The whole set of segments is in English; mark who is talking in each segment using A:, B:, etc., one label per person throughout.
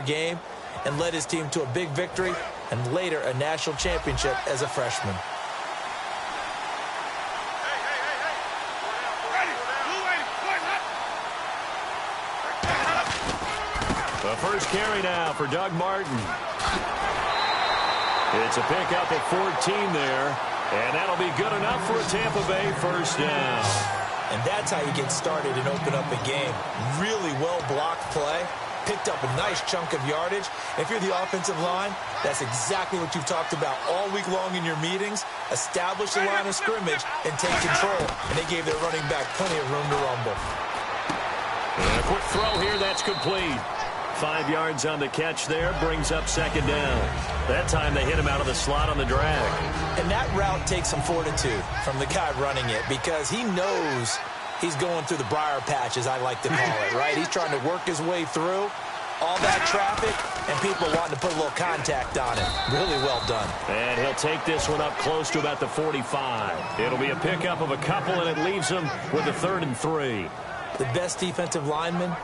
A: game and led his team to a big victory and later a national championship as a freshman.
B: The first carry now for Doug Martin. It's a pickup of 14 there, and that'll be good enough for a Tampa Bay first down.
A: And that's how you get started and open up a game. Really well-blocked play. Picked up a nice chunk of yardage. If you're the offensive line, that's exactly what you've talked about all week long in your meetings. Establish the line of scrimmage and take control. And they gave their running back plenty of room to rumble.
B: And a quick throw here, that's complete. 5 yards on the catch there, brings up second down. That time they hit him out of the slot on the drag.
A: And that route takes some fortitude from the guy running it because he knows he's going through the briar patch, as I like to call it, right? He's trying to work his way through all that traffic and people wanting to put a little contact on it. Really well done.
B: And he'll take this one up close to about the 45. It'll be a pickup of a couple, and it leaves him with a 3rd and 3.
A: The best defensive linemen,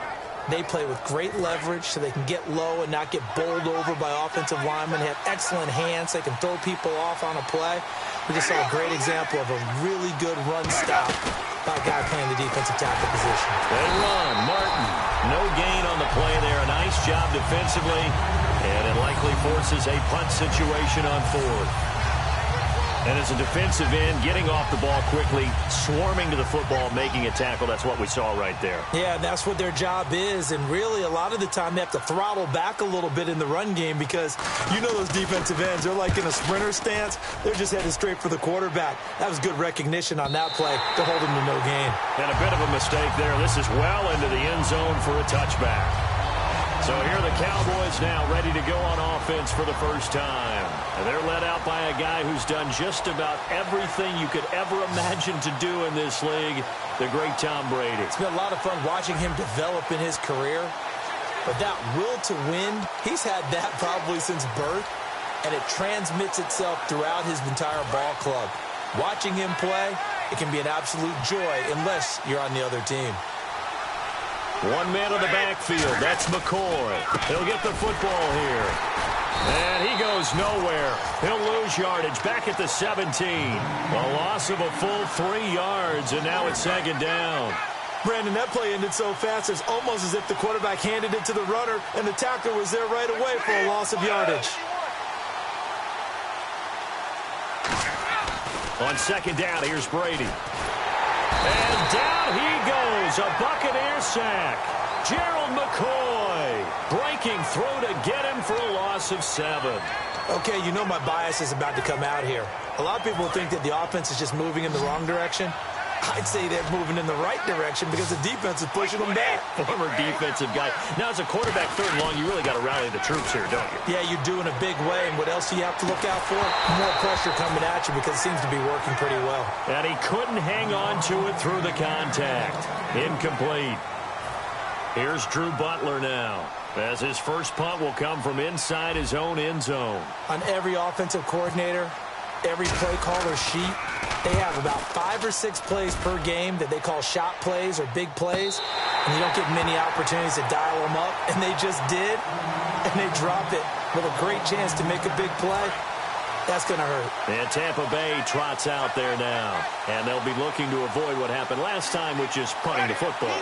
A: they play with great leverage so they can get low and not get bowled over by offensive linemen. They have excellent hands. They can throw people off on a play. We just saw a great example of a really good run stop by a guy playing the defensive tackle position.
B: They run. Martin, no gain on the play there. A nice job defensively, and it likely forces a punt situation on 4th. And as a defensive end, getting off the ball quickly, swarming to the football, making a tackle, that's what we saw right there.
A: Yeah, that's what their job is. And really, a lot of the time, they have to throttle back a little bit in the run game because you know those defensive ends, they're like in a sprinter stance. They're just headed straight for the quarterback. That was good recognition on that play to hold him to no gain.
B: And a bit of a mistake there. This is well into the end zone for a touchback. So here are the Cowboys now ready to go on offense for the first time. And they're led out by a guy who's done just about everything you could ever imagine to do in this league, the great Tom Brady.
A: It's been a lot of fun watching him develop in his career. But that will to win, he's had that probably since birth, and it transmits itself throughout his entire ball club. Watching him play, it can be an absolute joy unless you're on the other team.
B: 1 man in the backfield. That's McCoy. He'll get the football here. And he goes nowhere. He'll lose yardage back at the 17. A loss of a full 3 yards, and now it's second down.
A: Brandon, that play ended so fast, it's almost as if the quarterback handed it to the runner, and the tackler was there right away for a loss of yardage.
B: On second down, here's Brady. And down he goes, a Buccaneer sack. Gerald McCoy breaking through to get him for a loss of 7.
A: Okay, you know my bias is about to come out here. A lot of people think that the offense is just moving in the wrong direction. I'd say they're moving in the right direction because the defense is pushing them back.
B: Former defensive guy. Now, as a quarterback 3rd and long, you really got to rally the troops here, don't you?
A: Yeah, you do in a big way. And what else do you have to look out for? More pressure coming at you because it seems to be working pretty well.
B: And he couldn't hang on to it through the contact. Incomplete. Here's Drew Butler now, as his first punt will come from inside his own end zone.
A: On every offensive coordinator, every play caller sheet, they have about 5 or 6 plays per game that they call shot plays or big plays, and you don't get many opportunities to dial them up, and they just did, and they dropped it with a great chance to make a big play. That's going to hurt.
B: And Tampa Bay trots out there now, and they'll be looking to avoid what happened last time, which is punting the football.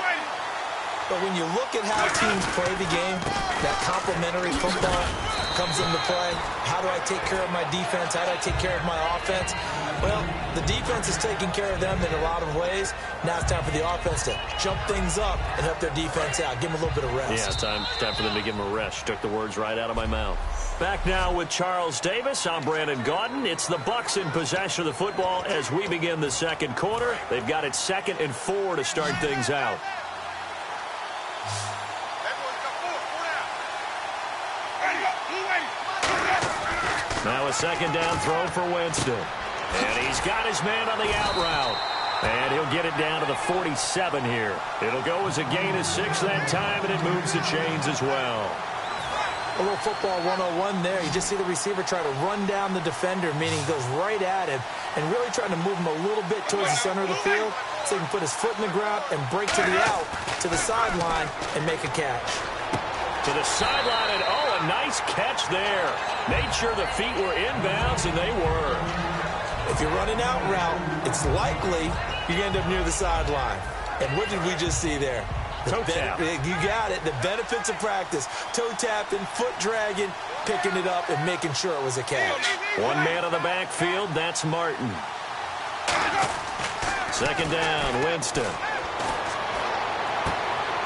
A: But when you look at how teams play the game, that complementary football comes into play. How do I take care of my defense? How do I take care of my offense? Well, the defense is taking care of them in a lot of ways. Now it's time for the offense to jump things up and help their defense out. Give them a little bit of rest.
B: Yeah, it's time for them to give them a rest. You took the words right out of my mouth. Back now with Charles Davis. I'm Brandon Gaudin. It's the Bucs in possession of the football as we begin the second quarter. They've got it 2nd and 4 to start things out. Now a second down throw for Winston. And he's got his man on the out route. And he'll get it down to the 47 here. It'll go as a gain of 6 that time, and it moves the chains as well.
A: A little football 101 there. You just see the receiver try to run down the defender, meaning he goes right at him and really trying to move him a little bit towards the center of the field so he can put his foot in the ground and break to the out, to the sideline, and make a catch.
B: To the sideline and Made sure the feet were inbounds, and they were.
A: If you're running out route, it's likely you're going to end up near the sideline. And what did we just see there?
B: Toe tap.
A: You got it. The benefits of practice. Toe tapping, foot dragging, picking it up, and making sure it was a catch.
B: One man on the backfield. That's Martin. Second down, Winston.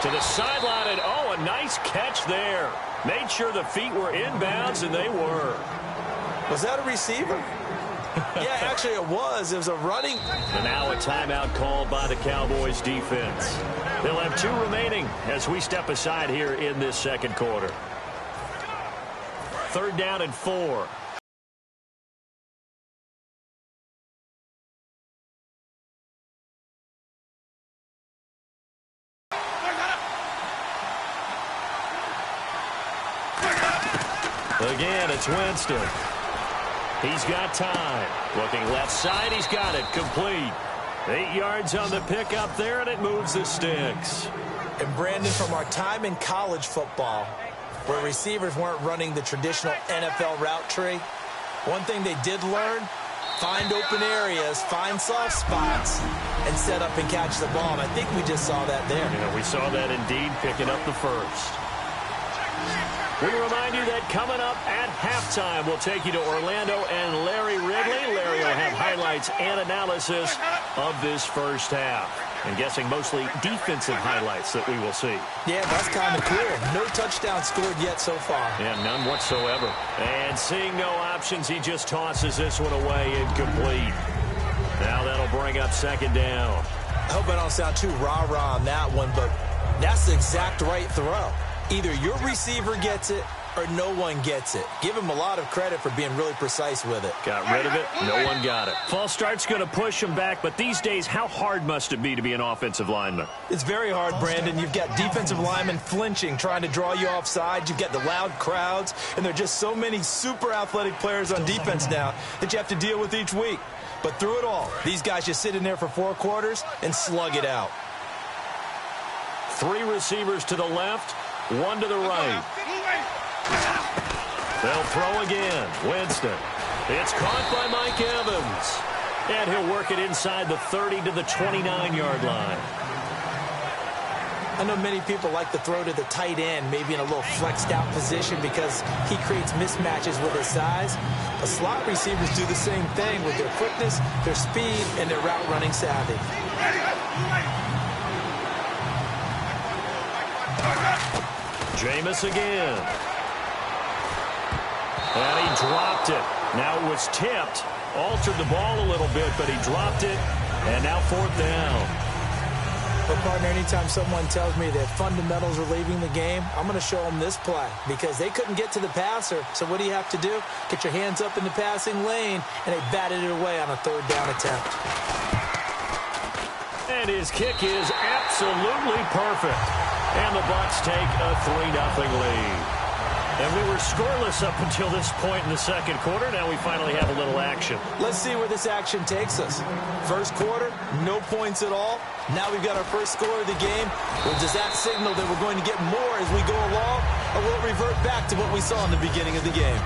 B: To the sideline, and oh, a nice catch there. Made sure the feet were inbounds, and they were.
A: Was that a receiver? Yeah, actually it was. It was a running.
B: And now a timeout called by the Cowboys defense. They'll have 2 remaining as we step aside here in this second quarter. Third down and 4. Again, it's Winston. He's got time. Looking left side, he's got it. Complete. 8 yards on the pickup there, and it moves the sticks.
A: And Brandon, from our time in college football, where receivers weren't running the traditional NFL route tree, one thing they did learn, find open areas, find soft spots, and set up and catch the ball. And I think we just saw that there.
B: Yeah, we saw that indeed, picking up the first. We remind you that coming up at halftime, we'll take you to Orlando and Larry Ridley. Larry will have highlights and analysis of this first half. I'm guessing mostly defensive highlights that we will see.
A: Yeah, that's kind of cool. No touchdown scored yet so far.
B: Yeah, none whatsoever. And seeing no options, he just tosses this one away incomplete. Now that'll bring up second down.
A: I hope I don't sound too rah-rah on that one, but that's the exact right throw. Either your receiver gets it or no one gets it. Give him a lot of credit for being really precise with it.
B: Got rid of it. No one got it. False start's going to push him back, but these days, how hard must it be to be an offensive lineman?
A: It's very hard, Brandon. You've got defensive linemen flinching, trying to draw you offside. You've got the loud crowds, and there are just so many super athletic players on defense now that you have to deal with each week. But through it all, these guys just sit in there for 4 quarters and slug it out.
B: 3 receivers to the left, 1 to the right. They'll throw again. Winston. It's caught by Mike Evans. And he'll work it inside the 30 to the 29-yard line.
A: I know many people like to throw to the tight end, maybe in a little flexed out position because he creates mismatches with his size. But slot receivers do the same thing with their quickness, their speed, and their route running savvy.
B: Jameis again. And he dropped it. Now it was tipped. Altered the ball a little bit, but he dropped it. And now 4th down.
A: But, partner, anytime someone tells me that fundamentals are leaving the game, I'm going to show them this play because they couldn't get to the passer. So what do you have to do? Get your hands up in the passing lane, and they batted it away on a 3rd down attempt.
B: And his kick is absolutely perfect. And the Bucs take a 3-0 lead. And we were scoreless up until this point in the second quarter. Now we finally have a little action.
A: Let's see where this action takes us. First quarter, no points at all. Now we've got our first score of the game. Well, does that signal that we're going to get more as we go along? Or will it revert back to what we saw in the beginning of the game?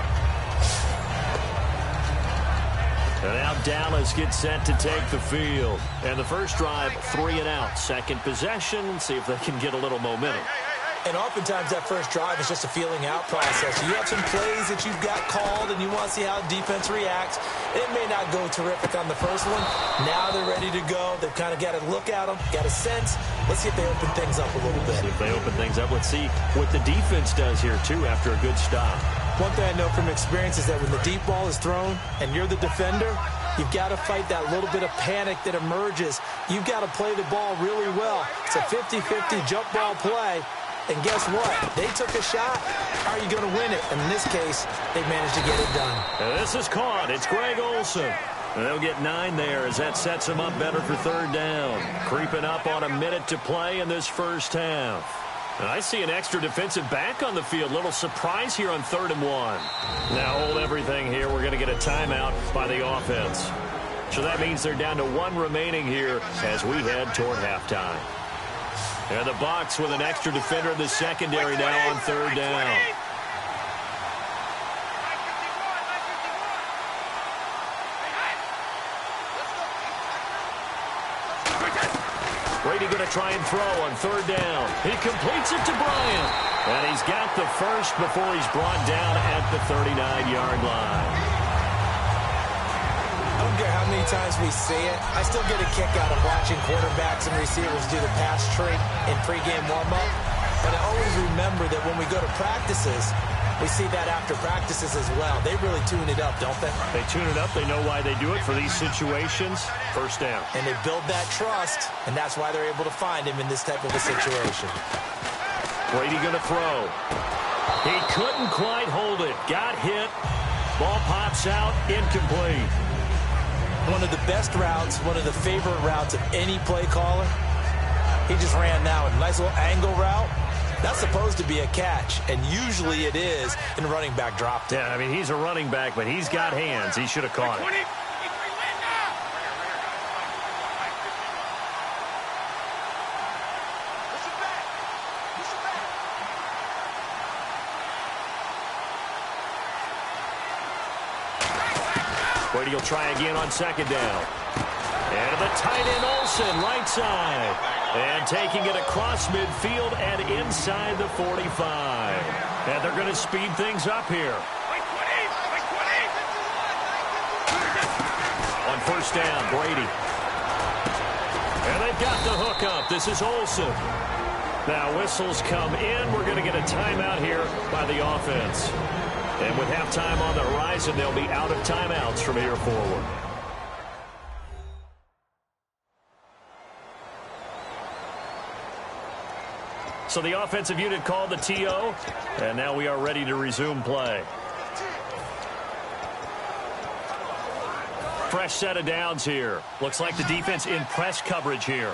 B: And now Dallas gets set to take the field. And the first drive, 3 and out. Second possession, see if they can get a little momentum.
A: And oftentimes that first drive is just a feeling out process. You have some plays that you've got called and you want to see how defense reacts. It may not go terrific on the first one. Now they're ready to go. They've kind of got to look at them, got a sense. Let's see if they open things up a little bit.
B: See if they open things up. Let's see what the defense does here, too, after a good stop.
A: One thing I know from experience is that when the deep ball is thrown and you're the defender, you've got to fight that little bit of panic that emerges. You've got to play the ball really well. It's a 50-50 jump ball play. And guess what? They took a shot. How are you going to win it? And in this case, they managed to get it done.
B: And this is caught. It's Greg Olsen. And they'll get 9 there as that sets them up better for 3rd down. Creeping up on a minute to play in this first half. And I see an extra defensive back on the field. Little surprise here on 3rd and 1. Now hold everything here. We're going to get a timeout by the offense. So that means they're down to 1 remaining here as we head toward halftime. And the Bucs with an extra defender in the secondary now on 3rd down. Brady going to try and throw on third down. He completes it to Bryant. And he's got the first before he's brought down at the 39-yard line.
A: I don't care how many times we see it. I still get a kick out of watching quarterbacks and receivers do the pass tree in pregame warm-up. But I always remember that when we go to practices, we see that after practices as well. They really tune it up, don't they?
B: They tune it up. They know why they do it for these situations. First down.
A: And they build that trust, and that's why they're able to find him in this type of a situation.
B: Brady going to throw. He couldn't quite hold it. Got hit. Ball pops out. Incomplete.
A: One of the best routes, one of the favorite routes of any play caller. He just ran now a nice little angle route. That's supposed to be a catch, and usually it is, and the running back dropped it.
B: Yeah, I mean, he's a running back, but he's got hands. He should have caught it. Brady will try again on second down. And the tight end Olsen, right side. And taking it across midfield and inside the 45. And they're going to speed things up here. On first down, Brady. And they've got the hook up. This is Olsen. Now whistles come in. We're going to get a timeout here by the offense. And with halftime on the horizon, they'll be out of timeouts from here forward. So the offensive unit called the TO, and now we are ready to resume play. Fresh set of downs here. Looks like the defense in press coverage here.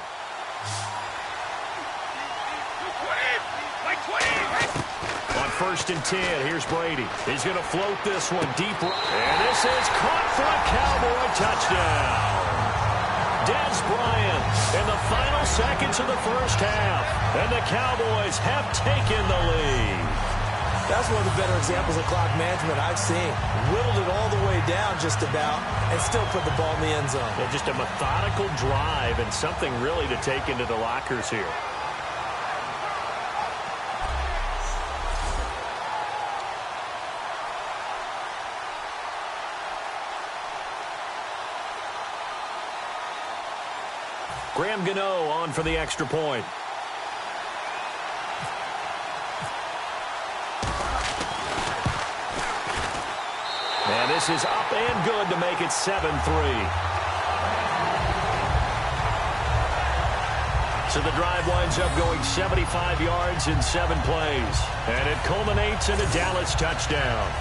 B: On first and 10, here's Brady. He's going to float this one deep right. And this is caught for a Cowboy touchdown. Dez Bryant in the final seconds of the first half. And the Cowboys have taken the lead.
A: That's one of the better examples of clock management I've seen. Whittled it all the way down just about and still put the ball in the end zone.
B: Yeah, just a methodical drive and something really to take into the lockers here. Graham Gano on for the extra point. And this is up and good to make it 7-3. So the drive winds up going 75 yards in 7 plays. And it culminates in a Dallas touchdown.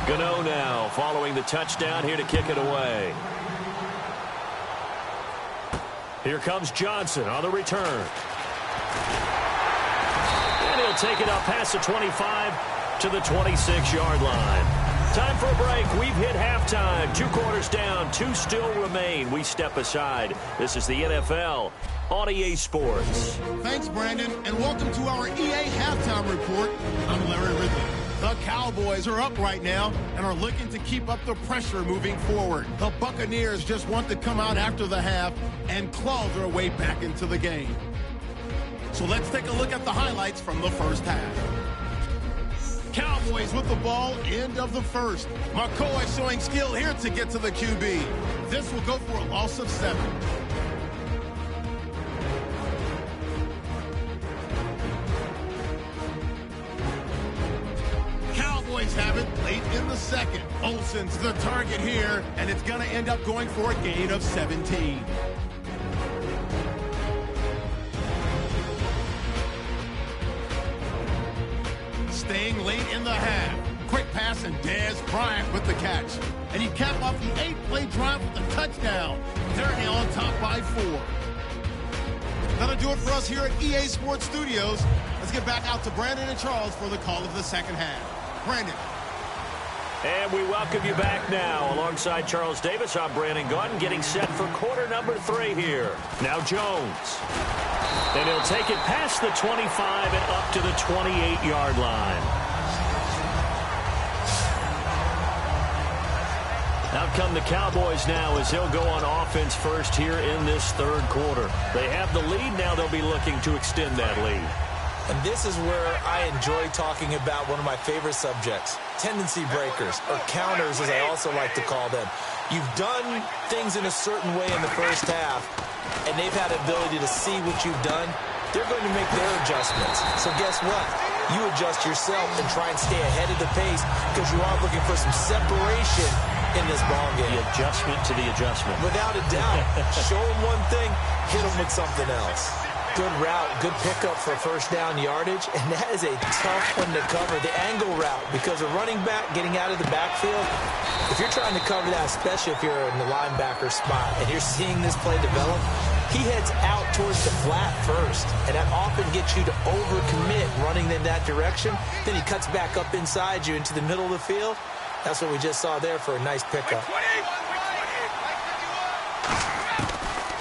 B: Gano now following the touchdown here to kick it away. Here comes Johnson on the return. And he'll take it up past the 25 to the 26-yard line. Time for a break. We've hit halftime. 2 quarters down. 2 still remain. We step aside. This is the NFL on EA Sports.
C: Thanks, Brandon, and welcome to our EA Halftime Report. I'm Larry Ridley. The Cowboys are up right now and are looking to keep up the pressure moving forward. The Buccaneers just want to come out after the half and claw their way back into the game. So let's take a look at the highlights from the first half. Cowboys with the ball, end of the first. McCoy showing skill here to get to the QB. This will go for a loss of 7. Have it late in the second. Olsen's the target here, and it's going to end up going for a gain of 17. Staying late in the half. Quick pass, and Dez Bryant with the catch. And he capped off the 8-play drive with the touchdown. They're now on top by 4. That'll do it for us here at EA Sports Studios. Let's get back out to Brandon and Charles for the call of the second half. Brandon.
B: And we welcome you back now. Alongside Charles Davis, I'm Brandon Gaudin, getting set for quarter number 3 here. Now Jones. And he'll take it past the 25 and up to the 28-yard line. Out come the Cowboys now as he'll go on offense first here in this third quarter. They have the lead. Now they'll be looking to extend that lead.
A: And this is where I enjoy talking about one of my favorite subjects, tendency breakers, or counters as I also like to call them. You've done things in a certain way in the first half, and they've had the ability to see what you've done. They're going to make their adjustments. So guess what? You adjust yourself and try and stay ahead of the pace because you are looking for some separation in this ball game.
B: The adjustment to the adjustment.
A: Without a doubt. Show them one thing, hit them with something else. Good route, good pickup for first down yardage, and that is a tough one to cover. The angle route, because a running back getting out of the backfield, if you're trying to cover that, especially if you're in the linebacker spot and you're seeing this play develop, he heads out towards the flat first, and that often gets you to overcommit running in that direction. Then he cuts back up inside you into the middle of the field. That's what we just saw there for a nice pickup.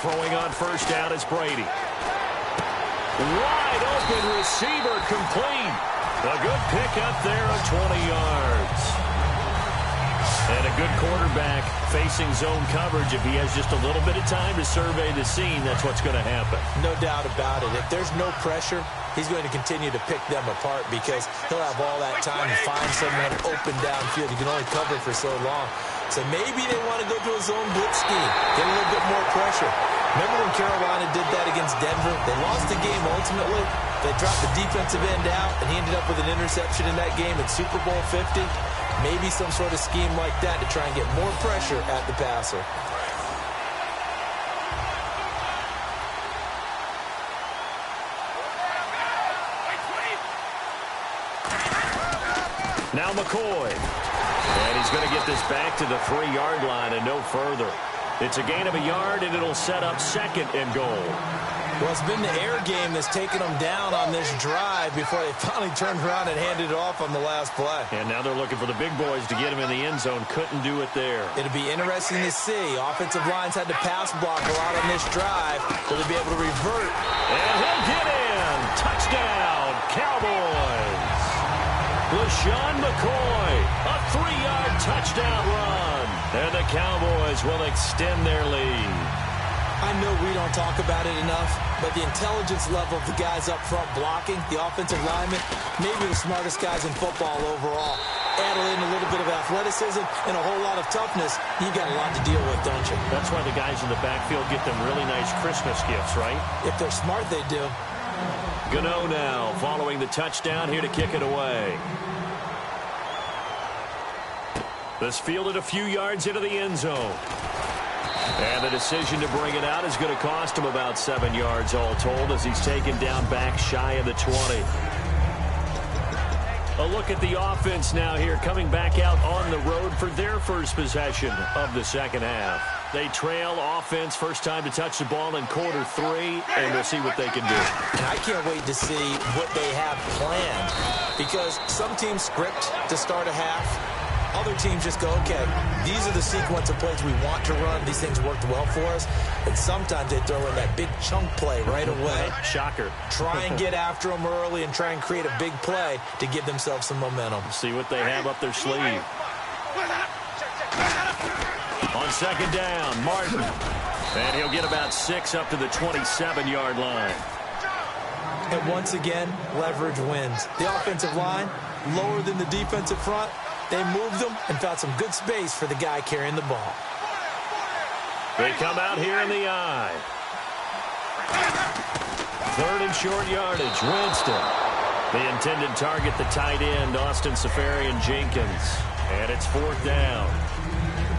B: Throwing on first down is Brady. Wide open receiver complete. A good pickup there of 20 yards. And a good quarterback facing zone coverage. If he has just a little bit of time to survey the scene, that's what's going to happen.
A: No doubt about it. If there's no pressure, he's going to continue to pick them apart because he'll have all that time to find someone open downfield. You can only cover for so long. So maybe they want to go to a zone blitz scheme, get a little bit more pressure. Remember when Carolina did that against Denver? They lost the game ultimately. They dropped the defensive end out, and he ended up with an interception in that game in Super Bowl 50. Maybe some sort of scheme like that to try and get more pressure at the passer.
B: Now McCoy. And he's going to get this back to the 3-yard line and no further. It's a gain of a yard, and it'll set up second and goal.
A: Well, it's been the air game that's taken them down on this drive before they finally turned around and handed it off on the last play.
B: And now they're looking for the big boys to get him in the end zone. Couldn't do it there.
A: It'll be interesting to see. Offensive lines had to pass block a lot on this drive. Will they be able to revert?
B: And he'll get in. Touchdown, Cowboys. LaShawn McCoy, a 3-yard touchdown run. And the Cowboys will extend their lead.
A: I know we don't talk about it enough, but the intelligence level of the guys up front blocking, the offensive linemen, maybe the smartest guys in football overall. Add in a little bit of athleticism and a whole lot of toughness, you got a lot to deal with, don't you?
B: That's why the guys in the backfield get them really nice Christmas gifts, right?
A: If they're smart, they do.
B: Gano now following the touchdown here to kick it away. This fielded a few yards into the end zone. And the decision to bring it out is going to cost him about 7 yards all told as he's taken down back shy of the 20. A look at the offense now here, coming back out on the road for their first possession of the second half. They trail offense, first time to touch the ball in quarter 3, and we'll see what they can do.
A: And I can't wait to see what they have planned, because some teams script to start a half. Other teams just go, okay, these are the sequence of plays we want to run. These things worked well for us. And sometimes they throw in that big chunk play right away.
B: Shocker.
A: Try and get after them early and try and create a big play to give themselves some momentum.
B: See what they have up their sleeve. On second down, Martin. And he'll get about 6 up to the 27-yard line.
A: And once again, leverage wins. The offensive line, lower than the defensive front. They moved them and found some good space for the guy carrying the ball.
B: They come out here in the I. Third and short yardage, Winston. The intended target, the tight end, Austin Safarian-Jenkins. And it's 4th down.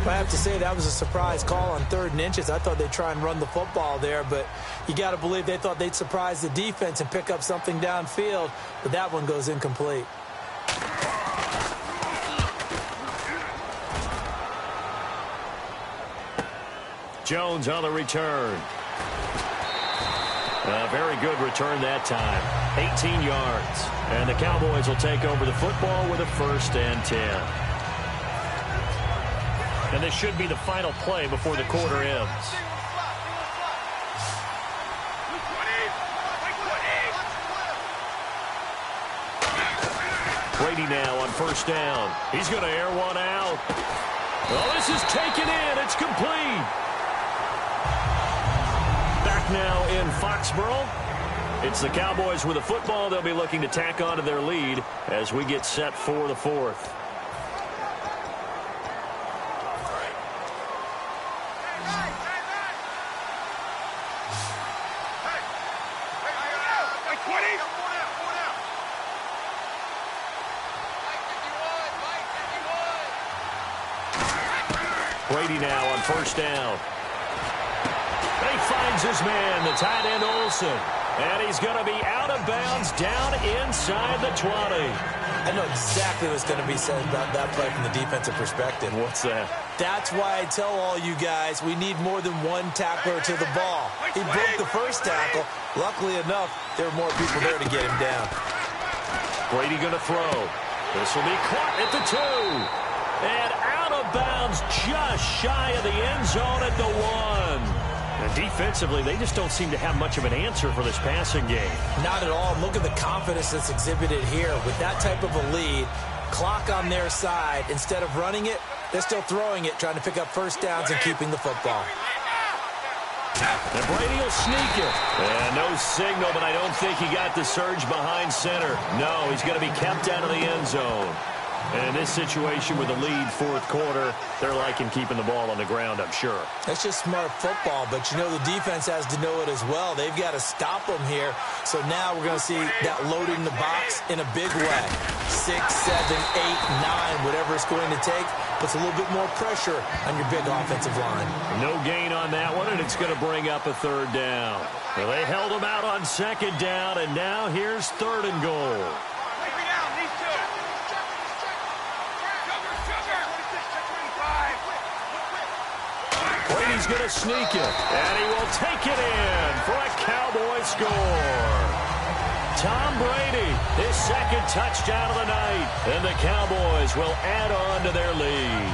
A: I have to say that was a surprise call on 3rd and inches. I thought they'd try and run the football there, but you got to believe they thought they'd surprise the defense and pick up something downfield, but that one goes incomplete.
B: Jones on the return. A very good return that time. 18 yards. And the Cowboys will take over the football with a 1st and 10. And this should be the final play before the quarter ends. Brady now on first down. He's going to air one out. Oh, this is taken in. It's complete. Back now in Foxborough. It's the Cowboys with the football. They'll be looking to tack on to their lead as we get set for the fourth. Brady now on first down. He finds his man, the tight end Olsen. And he's going to be out of bounds down inside the 20.
A: I know exactly what's going to be said about that play from the defensive perspective.
B: What's that?
A: That's why I tell all you guys we need more than one tackler to the ball. He broke the first tackle. Luckily enough, there were more people there to get him down.
B: Brady going to throw. This will be caught at the 2. And out of bounds just shy of the end zone at the 1. And defensively, they just don't seem to have much of an answer for this passing game.
A: Not at all. Look at the confidence that's exhibited here. With that type of a lead, clock on their side, instead of running it, they're still throwing it, trying to pick up first downs and keeping the football.
B: And Brady will sneak it. And no signal, but I don't think he got the surge behind center. No, he's going to be kept out of the end zone. And in this situation with the lead fourth quarter, they're liking keeping the ball on the ground, I'm sure.
A: That's just smart football, but you know the defense has to know it as well. They've got to stop them here. So now we're going to see that loading the box in a big way. 6, 7, 8, 9, whatever it's going to take, puts a little bit more pressure on your big offensive line.
B: No gain on that one, and it's going to bring up a third down. Well, they held them out on second down, and now here's third and goal. Brady's going to sneak it, and he will take it in for a Cowboy score. Tom Brady, his second touchdown of the night, and the Cowboys will add on to their lead.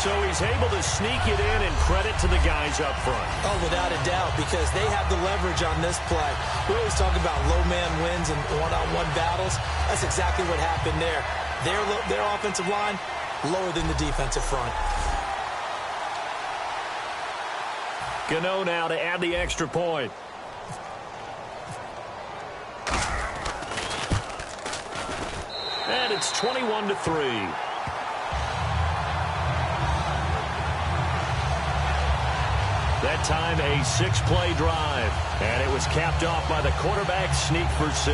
B: So he's able to sneak it in, and credit to the guys up front.
A: Oh, without a doubt, because they have the leverage on this play. We always talk about low man wins and one-on-one battles. That's exactly what happened there. Their offensive line, lower than the defensive front.
B: Gano now to add the extra point. And it's 21-3. That time a 6-play drive. And it was capped off by the quarterback sneak for 6.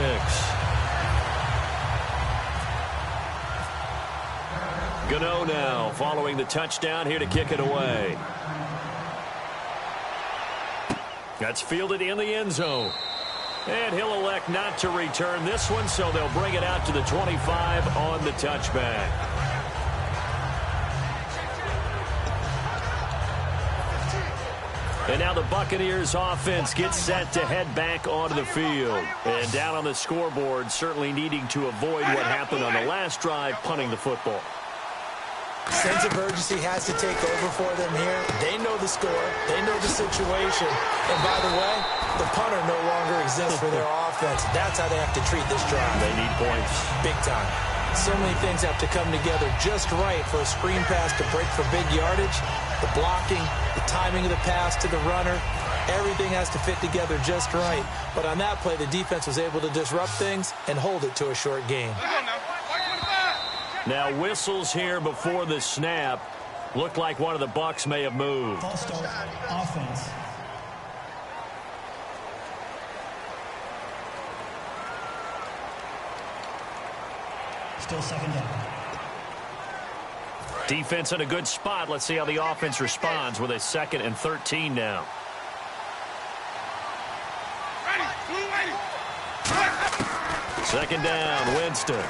B: Gano now following the touchdown here to kick it away. That's fielded in the end zone. And he'll elect not to return this one, so they'll bring it out to the 25 on the touchback. And now the Buccaneers offense gets set to head back onto the field. And down on the scoreboard, certainly needing to avoid what happened on the last drive, punting the football.
A: Sense of urgency has to take over for them here. They know the score. They know the situation. And by the way, the punter no longer exists for their offense. That's how they have to treat this drive.
B: They need points.
A: Big time. So many things have to come together just right for a screen pass to break for big yardage. The blocking, the timing of the pass to the runner. Everything has to fit together just right. But on that play, the defense was able to disrupt things and hold it to a short game.
B: Now whistles here before the snap. Looked like one of the Bucs may have moved.
D: False start, offense. Still second down.
B: Defense in a good spot. Let's see how the offense responds with a 2nd and 13 now. Second down, Winston.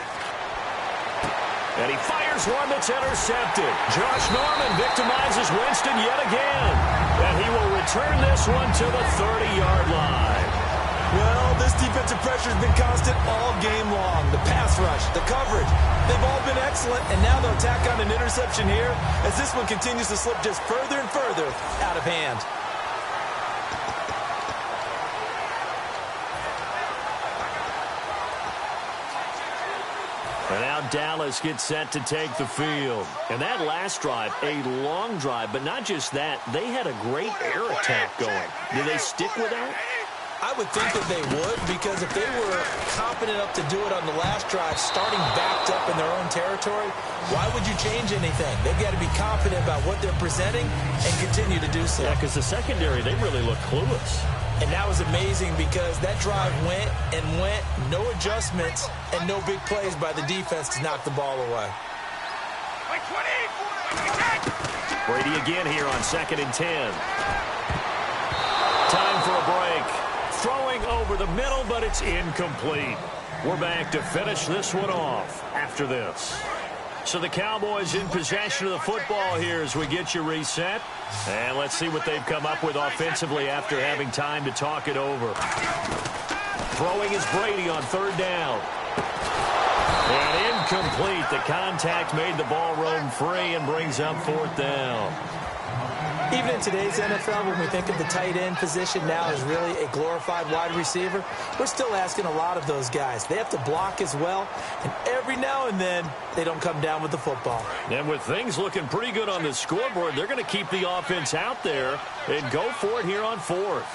B: And he fires one that's intercepted. Josh Norman victimizes Winston yet again. And he will return this one to the 30-yard line.
A: Well, this defensive pressure has been constant all game long. The pass rush, the coverage, they've all been excellent. And now they'll tack on an interception here as this one continues to slip just further and further out of hand.
B: And now Dallas gets set to take the field. And that last drive, a long drive, but not just that, they had a great air attack going. Do they stick with that?
A: I would think that they would, because if they were confident enough to do it on the last drive, starting backed up in their own territory, why would you change anything? They've got to be confident about what they're presenting and continue to do so.
B: Yeah, because the secondary, they really look clueless.
A: And that was amazing because that drive went and went, no adjustments, and no big plays by the defense to knock the ball away.
B: Brady again here on 2nd and 10. Time for a break. Throwing over the middle, but it's incomplete. We're back to finish this one off after this. So the Cowboys in possession of the football here as we get you reset. And let's see what they've come up with offensively after having time to talk it over. Throwing is Brady on 3rd down. And incomplete. The contact made the ball roam free and brings up 4th down.
A: Even in today's NFL, when we think of the tight end position now as really a glorified wide receiver, we're still asking a lot of those guys. They have to block as well, and every now and then, they don't come down with the football.
B: And with things looking pretty good on the scoreboard, they're going to keep the offense out there and go for it here on 4th.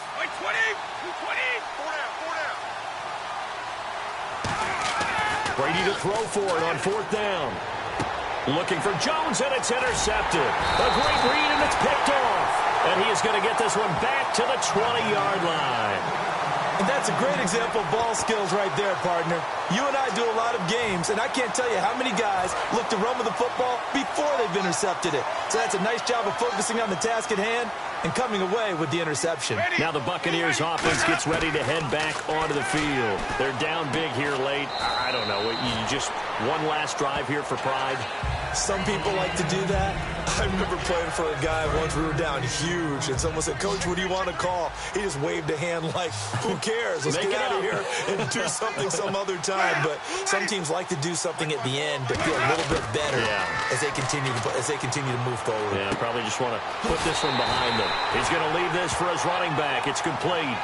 B: Brady to throw for it on 4th down. Looking for Jones, and it's intercepted. A great read, and it's picked off. And he is going to get this one back to the 20-yard line.
A: And that's a great example of ball skills right there, partner. You and I do a lot of games, and I can't tell you how many guys look to run with the football before they've intercepted it. So that's a nice job of focusing on the task at hand and coming away with the interception.
B: Now the Buccaneers offense gets ready to head back onto the field. They're down big here late. I don't know. You just one last drive here for pride.
A: Some people like to do that. I remember playing for a guy once. We were down huge, and someone said, "Coach, what do you want to call?" He just waved a hand like, "Who cares? Let's get out of here and do something some other time." But some teams like to do something at the end to feel a little bit better as they continue to move forward.
B: Yeah, probably just want to put this one behind them. He's going to leave this for his running back. It's complete.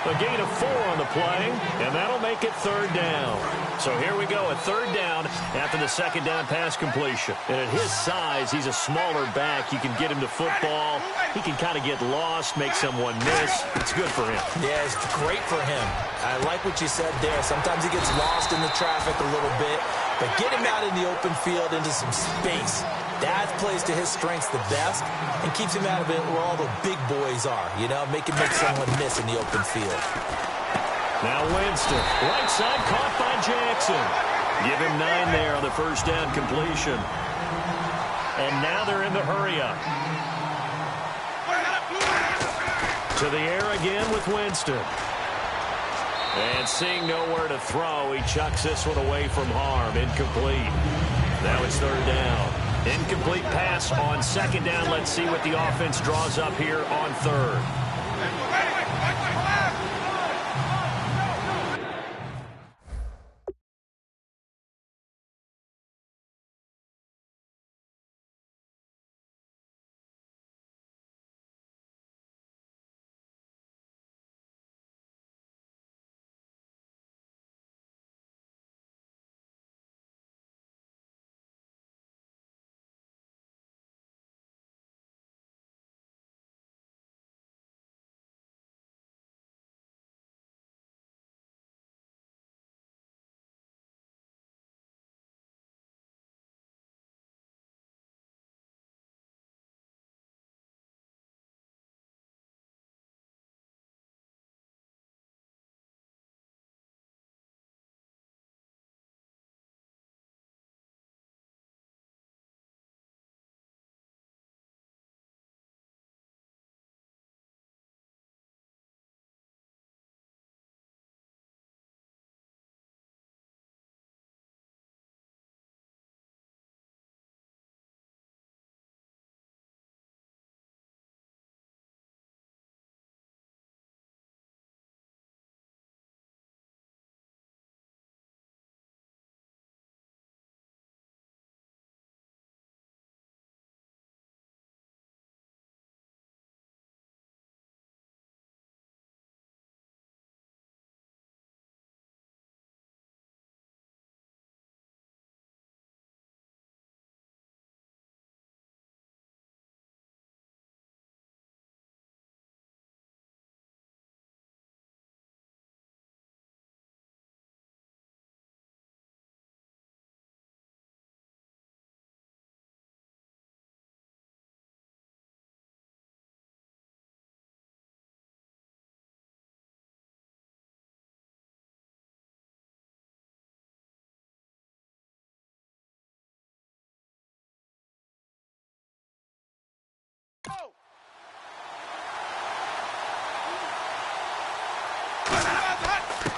B: A gain of 4 on the play, and that'll make it 3rd down. So here we go, a 3rd down after the 2nd down pass completion. And at his size, he's a smaller back. You can get him to football. He can kind of get lost, make someone miss. It's good for him.
A: Yeah, it's great for him. I like what you said there. Sometimes he gets lost in the traffic a little bit, but get him out in the open field into some space. That plays to his strengths the best and keeps him out of it where all the big boys are, you know, make someone miss in the open field.
B: Now Winston, right side caught by Jackson. Give him 9 there on the 1st down completion. And now they're in the hurry up. To the air again with Winston. And seeing nowhere to throw, he chucks this one away from harm. Incomplete. Now it's 3rd down. Incomplete pass on 2nd down. Let's see what the offense draws up here on 3rd.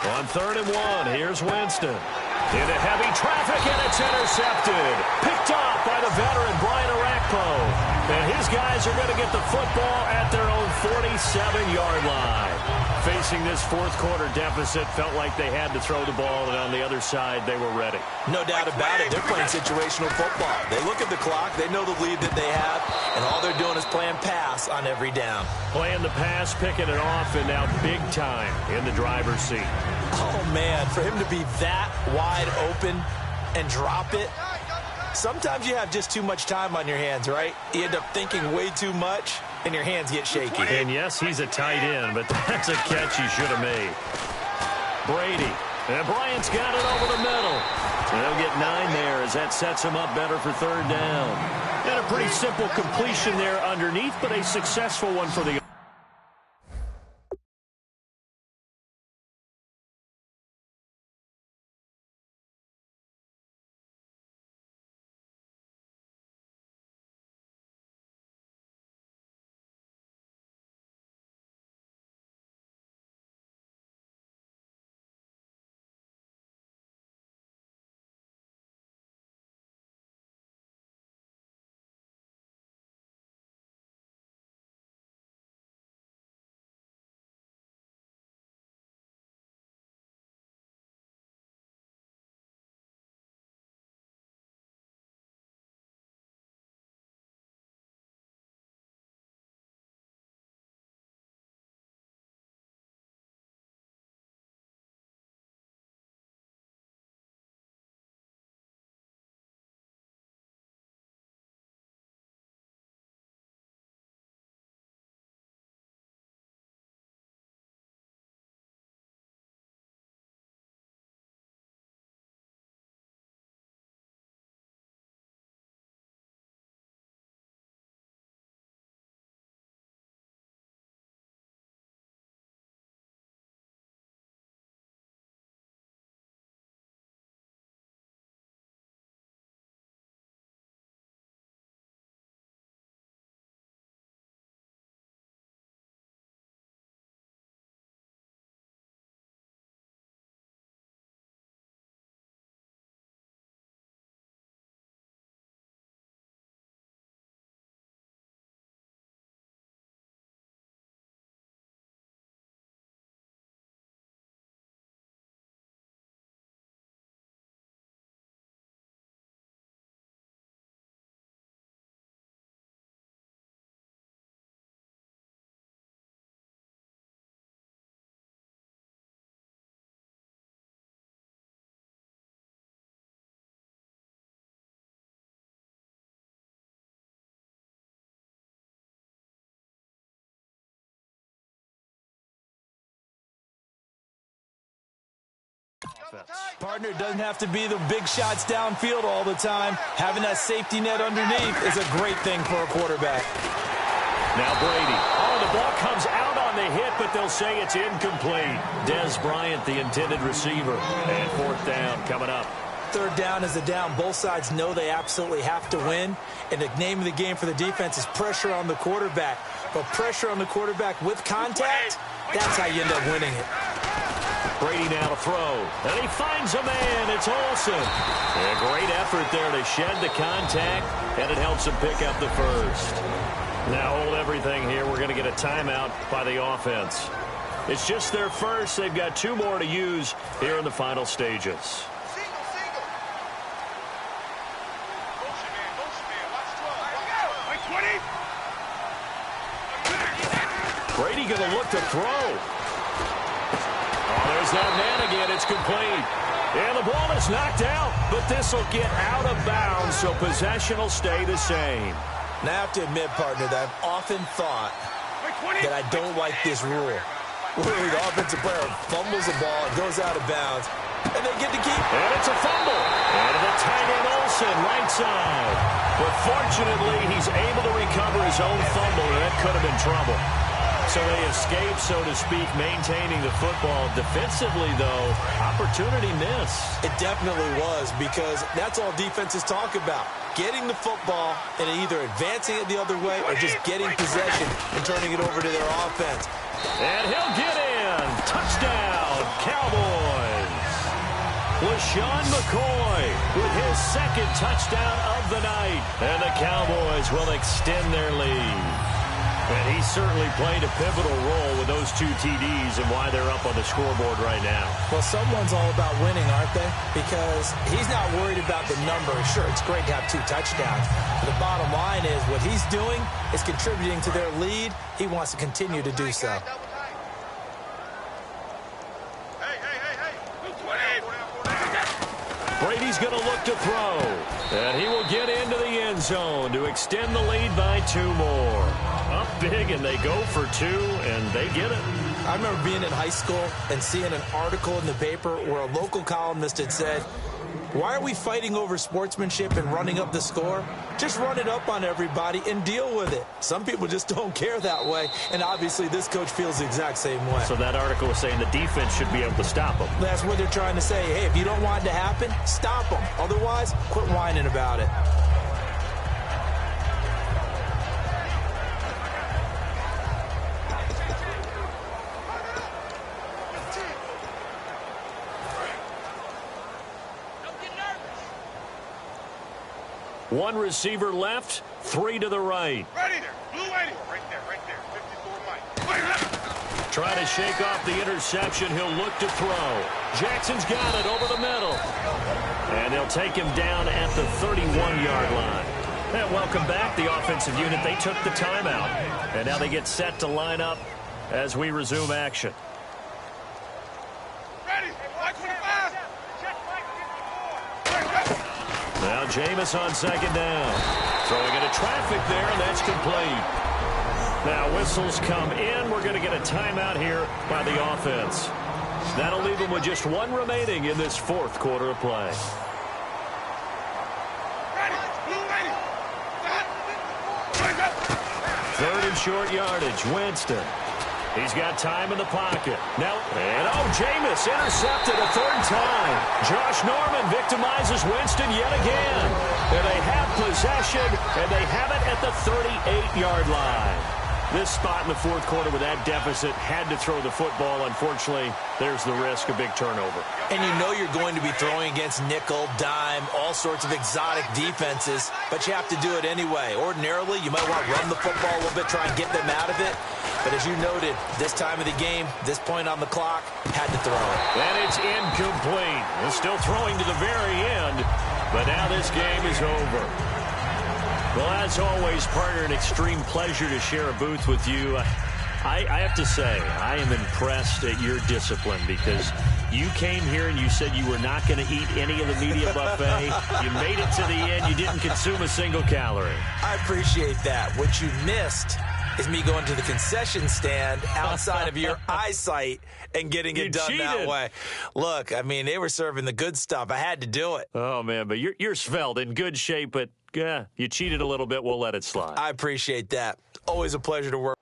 B: On 3rd and 1, here's Winston. Into heavy traffic, and it's intercepted. Picked off by the veteran, Brian Orakpo. And his guys are going to get the football at their own 47-yard line. Facing this fourth-quarter deficit, felt like they had to throw the ball, and on the other side, they were ready.
A: No doubt about it. They're playing situational football. They look at the clock. They know the lead that they have, and all they're doing is playing pass on every down.
B: Playing the pass, picking it off, and now big time in the driver's seat.
A: Oh, man, for him to be that wide open and drop it, sometimes you have just too much time on your hands, right? You end up thinking way too much, and your hands get shaky.
B: And, yes, he's a tight end, but that's a catch he should have made. Brady. And Bryant's got it over the middle. And they'll get 9 there as that sets him up better for 3rd down. And a pretty simple completion there underneath, but a successful one for the
A: Partner, doesn't have to be the big shots downfield all the time. Having that safety net underneath is a great thing for a quarterback.
B: Now Brady. Oh, the ball comes out on the hit, but they'll say it's incomplete. Dez Bryant, the intended receiver. And 4th down coming up.
A: 3rd down is a down. Both sides know they absolutely have to win. And the name of the game for the defense is pressure on the quarterback. But pressure on the quarterback with contact, that's how you end up winning it.
B: Brady now to throw. And he finds a man. It's Olsen. A great effort there to shed the contact, and it helps him pick up the first. Now hold everything here. We're going to get a timeout by the offense. It's just their first. They've got 2 more to use here in the final stages. Brady going to look to throw. Oh, there's that man again. It's complete. And the ball is knocked out, but this will get out of bounds, so possession will stay the same.
A: Now, I have to admit, partner, that I've often thought that I don't like this rule. Literally, the offensive player fumbles the ball, it goes out of bounds, and they get to keep it.
B: And it's a fumble. And the tight end Olsen, right side. But fortunately, he's able to recover his own fumble, and that could have been trouble. So they escape, so to speak, maintaining the football. Defensively, though, opportunity missed.
A: It definitely was, because that's all defenses talk about. Getting the football and either advancing it the other way or just getting possession and turning it over to their offense.
B: And he'll get in. Touchdown, Cowboys. LaShawn McCoy with his second touchdown of the night. And the Cowboys will extend their lead. And he certainly played a pivotal role with those 2 TDs and why they're up on the scoreboard right now.
A: Well, someone's all about winning, aren't they? Because he's not worried about the number. Sure, it's great to have 2 touchdowns. But the bottom line is what he's doing is contributing to their lead. He wants to continue to do so.
B: Brady's going to look to throw. And he will get into the end zone to extend the lead by 2 more. Up big, and they go for 2, and they get it.
A: I remember being in high school and seeing an article in the paper where a local columnist had said, why are we fighting over sportsmanship and running up the score? Just run it up on everybody and deal with it. Some people just don't care that way, and obviously this coach feels the exact same way.
B: So that article was saying the defense should be able to stop them.
A: That's what they're trying to say. Hey, if you don't want it to happen, stop them. Otherwise, quit whining about it.
B: One receiver left, 3 to the right.
E: Right there. Blue 80. Right there. 54 Mike.
B: Trying to shake off the interception. He'll look to throw. Jackson's got it over the middle. And they'll take him down at the 31-yard line. And welcome back, the offensive unit. They took the timeout. And now they get set to line up as we resume action.
E: Ready. Mike 25.
B: Now Jameis on second down. Throwing into traffic there, and that's complete. Now whistles come in. We're going to get a timeout here by the offense. That'll leave them with just 1 remaining in this 4th quarter of play. Third and short yardage. Winston. He's got time in the pocket. Now, and Jameis intercepted a 3rd time. Josh Norman victimizes Winston yet again. And they have possession, and they have it at the 38-yard line. This spot in the 4th quarter with that deficit, had to throw the football. Unfortunately, there's the risk of big turnover.
A: And you know you're going to be throwing against nickel, dime, all sorts of exotic defenses, but you have to do it anyway. Ordinarily, you might want to run the football a little bit, try and get them out of it. But as you noted, this time of the game, this point on the clock, had to throw it.
B: And it's incomplete. They're still throwing to the very end, but now this game is over. Well, as always, partner, an extreme pleasure to share a booth with you. I have to say, I am impressed at your discipline, because you came here and you said you were not going to eat any of the media buffet. You made it to the end. You didn't consume a single calorie.
A: I appreciate that. What you missed is me going to the concession stand outside of your eyesight and getting it done that way. Look, I mean, they were serving the good stuff. I had to do it.
B: Oh, man, but you're svelte, in good shape, but you cheated a little bit. We'll let it slide.
A: I appreciate that. Always a pleasure to work.